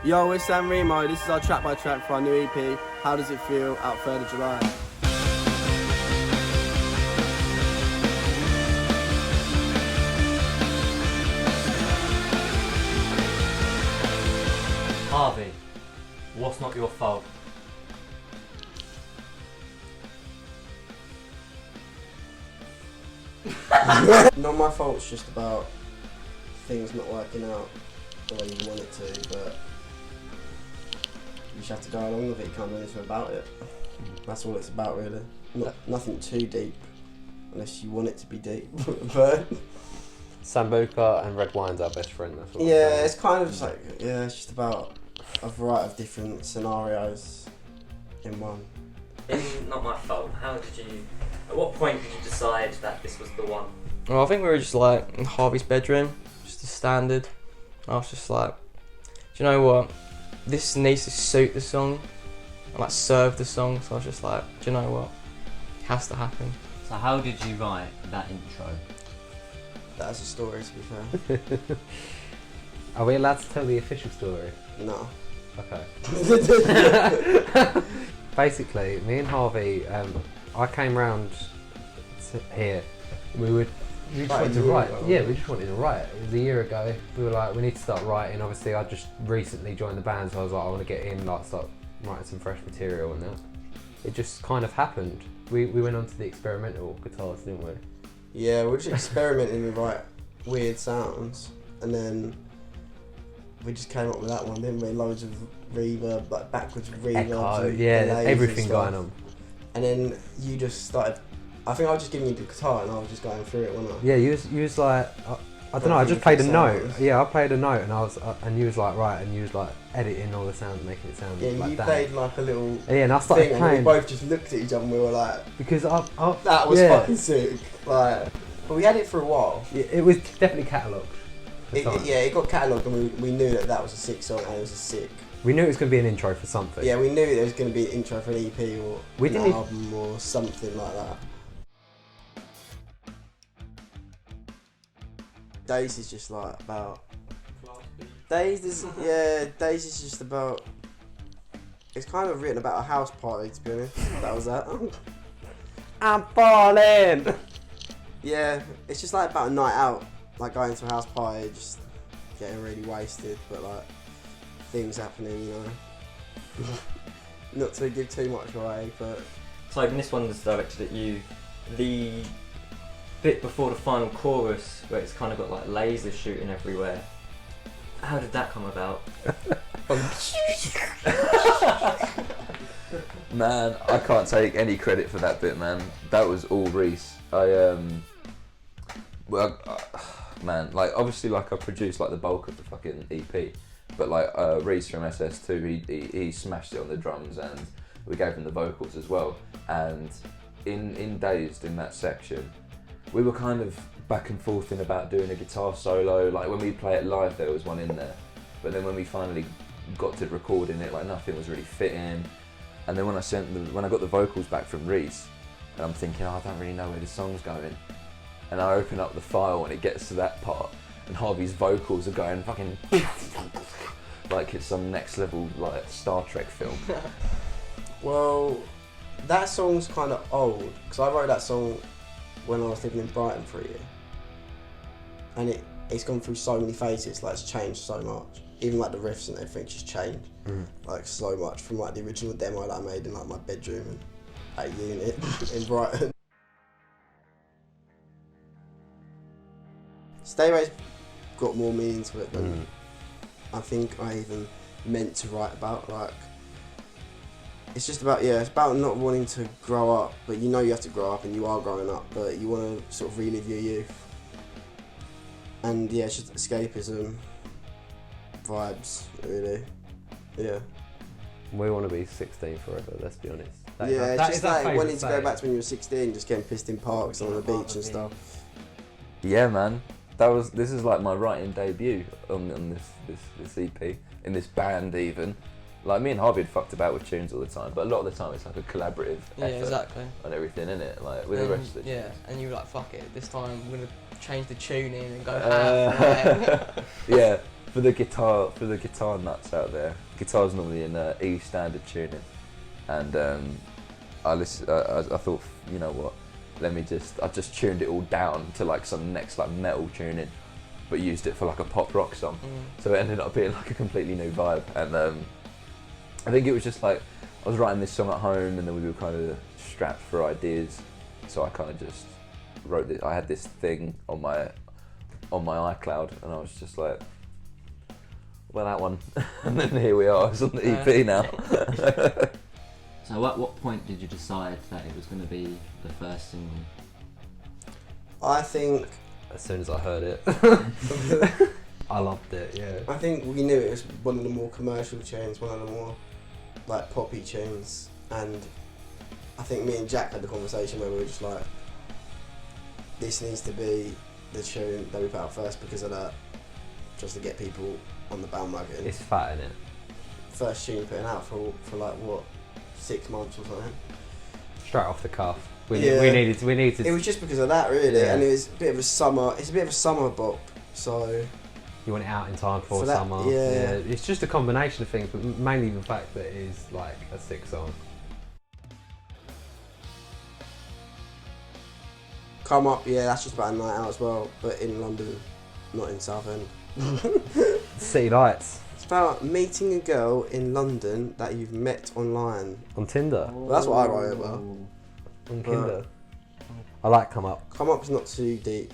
Yo, it's REMO. This is our track by track for our new EP. How does it feel out 3rd of July? Harvey, what's not your fault? Not my fault, it's just about things not working out the way you want it to, but you just have to go along with it, you can't do anything about it. That's all it's about, really. Nothing too deep, unless you want it to be deep. But Sambuca and red wine's our best friend, that's what yeah, it's kind of just like, yeah, it's just about a variety of different scenarios in one. In Not My Fault, at what point did you decide that this was the one? Well, I think we were just like in Harvey's bedroom, just a standard. I was just like, do you know what? This needs to suit the song and like serve the song. So I was just like, do you know what? It has to happen. So how did you write that intro? That's a story, to be fair. Are we allowed to tell the official story? No. Okay. Basically, me and Harvey, I came round to here. We just wanted to write. Yeah, we just wanted to write. It was a year ago. We were like, we need to start writing. Obviously, I just recently joined the band, so I was like, I want to get in, like, start writing some fresh material and that. It just kind of happened. We went on to the experimental guitars, didn't we? Yeah, we're just experimenting with like weird sounds, and then we just came up with that one, didn't we? Loads of reverb, like backwards reverb. Echo, yeah, everything going on. And then you just started. I think I was just giving you the guitar, and I was just going through it, wasn't I? Yeah, you was like, I don't know. I just played a note. Yeah, I played a note, and and you was like, right, and you was like editing all the sounds, making it sound yeah, like you that. played like a little Yeah, and I started thing, playing. and we both just looked at each other, and we were like, because that was fucking sick. Like, but we had it for a while. It was definitely catalogued. It got catalogued, and we knew that was a sick song, and it was a sick. We knew it was going to be an intro for something. Yeah, we knew there was going to be an intro for an EP or an album or something like that. Days is just like about. Days is just about. It's kind of written about a house party, to be honest. That was that. I'm falling. Yeah, it's just like about a night out, like going to a house party, just getting really wasted, but like things happening, you know. Not to give too much away, but. So this one's directed at you. The bit before the final chorus, where it's kind of got like lasers shooting everywhere. How did that come about? Man, I can't take any credit for that bit, man. That was all Reese. Man, like obviously, like I produced like the bulk of the fucking EP, but like Reese from SS2, he smashed it on the drums, and we gave him the vocals as well. And in Dazed, in that section, we were kind of back and forth in about doing a guitar solo. Like when we play it live, there was one in there, but then when we finally got to recording it, like nothing was really fitting. And then when I got the vocals back from Reese, and I'm thinking, oh, I don't really know where the song's going. And I open up the file and it gets to that part, and Harvey's vocals are going fucking like it's some next level like Star Trek film. Well, that song's kind of old, because I wrote that song when I was living in Brighton for a year. And it's gone through so many phases, like it's changed so much. Even like the riffs and everything just changed, like so much from like the original demo that I made in like my bedroom and at a unit in Brighton. Stay Away's got more meaning to it than I think I even meant to write about. Like, it's just about, it's about not wanting to grow up, but you know you have to grow up and you are growing up, but you want to sort of relive your youth. And yeah, it's just escapism, vibes, really. Yeah. We want to be 16 forever, let's be honest. It's just like wanting to go back to when you were 16, just getting pissed in parks and on the beach and stuff. Yeah, man. This is like my writing debut on this EP, in this band even. Like me and Harvey had fucked about with tunes all the time, but a lot of the time it's like a collaborative effort exactly. on everything, innit? Like with the rest of it. Yeah, and you were like, fuck it, this time we're gonna like change the tuning and go half. Yeah, for the guitar nuts out there, guitar's normally in E standard tuning, and I thought, you know what, I just tuned it all down to like some next like metal tuning, but used it for like a pop rock song. So it ended up being like a completely new vibe, and I think it was just like I was writing this song at home, and then we were kind of strapped for ideas, so I kind of just wrote it. I had this thing on my iCloud, and I was just like, well, that one. And then here we are, it's on the EP now. So at what point did you decide that it was going to be the first single? I think As soon as I heard it, I loved it. Yeah. I think we knew it was one of the more commercial tunes, one of the more like poppy tunes, and I think me and Jack had the conversation where we were just like, this needs to be the tune that we put out first because of that, just to get people on the bandwagon. It's fat, innit? First tune putting out for like what, 6 months or something. Straight off the cuff. We Yeah. needed. It was just because of that, really, Yeah. and it was a bit of a summer. It's a bit of a summer bop, so You want it out in time for that, summer. yeah. It's just a combination of things, but mainly the fact that it is like a sick song. Come Up, yeah, that's just about a night out as well, but in London, not in Southend. City Lights It's about meeting a girl in London that you've met online. on Tinder. Well, that's what I write about. On Tinder. I like Come Up. Come Up's not too deep.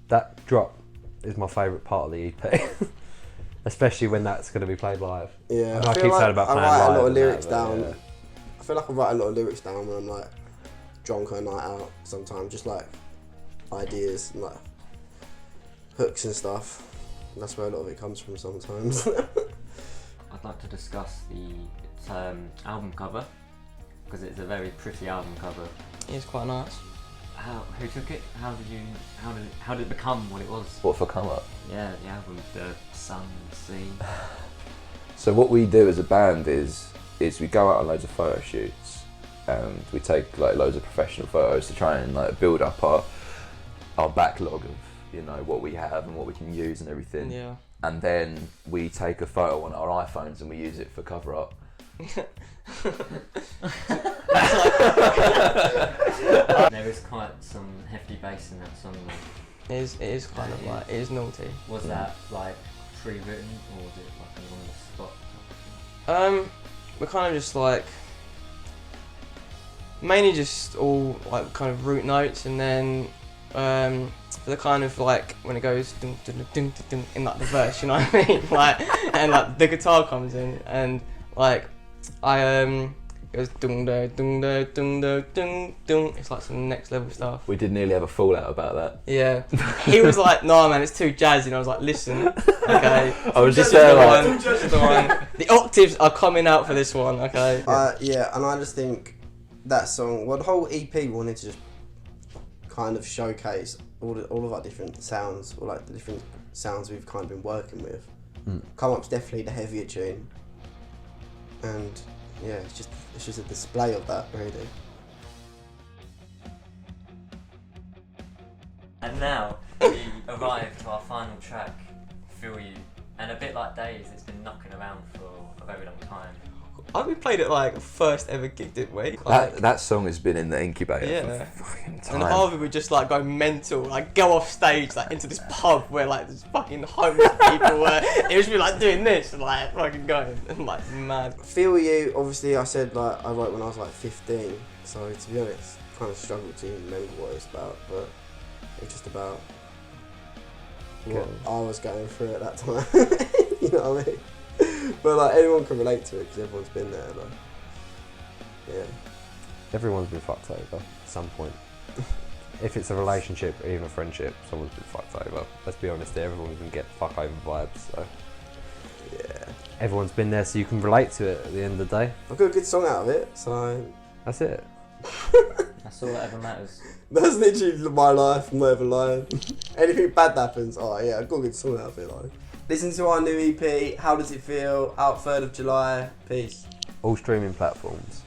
That drop is my favourite part of the EP. Especially when that's going to be played live. Yeah, I keep saying about I playing write live a lot of and that, lyrics but down. yeah. I feel like I write a lot of lyrics down when I'm like drunk on a night out sometimes, just like ideas and like hooks and stuff. That's where a lot of it comes from sometimes. I'd like to discuss the album cover, because it's a very pretty album cover. It's quite nice. Who took it? How did it become what it was? What for Come Up? Yeah, the album, the sun, the sea. So what we do as a band is we go out on loads of photo shoots, and we take like loads of professional photos to try and like build up our backlog of, you know, what we have and what we can use and everything. Yeah. And then we take a photo on our iPhones and we use it for cover art. There is quite some hefty bass in that song. It is kind of like, it is naughty. Was that like pre-written, or was it like on the spot? We're kind of just like, mainly just all like kind of root notes, and then for the kind of like when it goes dun, dun, dun, dun, dun, dun, in like the verse, you know what I mean? Like, and like the guitar comes in, and like it goes dung da dung da dung da dung dung. It's like some next level stuff. We did nearly have a fallout about that. Yeah, he was like, "No, man, it's too jazzy," and I was like, "Listen, okay." I was just there like, the octaves are coming out for this one, okay? Yeah, and I just think that song, well, the whole EP wanted to just kind of showcase all of our different sounds, or like the different sounds we've kind of been working with. Come Up's definitely the heavier tune, and yeah, it's just a display of that, really. And now we arrive to our final track, Feel You. And a bit like Days, it's been knocking around for a very long time. We played it like first ever gig, didn't we? Like, that song has been in the incubator Yeah. for fucking time. and Harvey would just like go mental, like go off stage, like into this pub where like there's fucking homeless people were. It was be like doing this and like fucking going and like mad. Feel You, obviously I said like I wrote when I was like 15, so to be honest, kind of struggled to even remember what it's about, but it's just about what I was going through at that time. You know what I mean? But like anyone can relate to it because everyone's been there. Like, yeah. Everyone's been fucked over at some point. If it's a relationship or even a friendship, someone's been fucked over. Let's be honest, everyone's been getting fuck over vibes. So Yeah. everyone's been there, so you can relate to it at the end of the day. I've got a good song out of it, so That's it. That's all that ever matters. that's literally my life. I'm not ever lying. Anything bad happens, oh yeah, I've got a good song out of it. Like, listen to our new EP. How does it feel? Out 3rd of July. Peace. All streaming platforms.